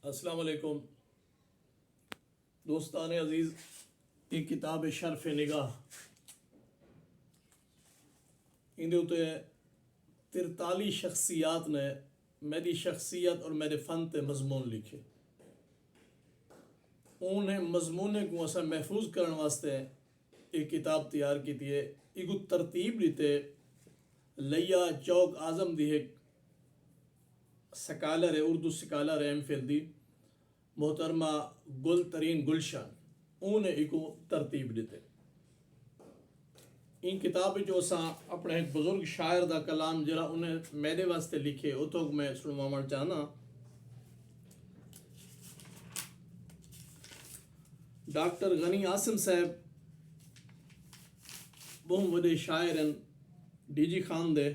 السلام علیکم دوستان عزیز، یہ کتاب شرف نگاہ اندے 43 شخصیات نے میری شخصیت اور میرے فن تے مضمون لکھے. انہیں مضمون کو اسا محفوظ کرنے واسطے ایک کتاب تیار کی ہے. ایک ترتیب دیتے لیا چوک اعظم دی ایک سکالر ہے، اردو سکالر ہے ایم فل دی محترمہ گل ترین گلشن، انہیں ایک ترتیب دیتے. ان کتاب جو اساں اپنے ایک بزرگ شاعر دا کلام جڑا انہیں میرے واسطے لکھے اتوں میں سنوانا چاہنا. ڈاکٹر غنی عاصم صاحب بہت بڑے شاعر ہیں، ڈی جی خان دے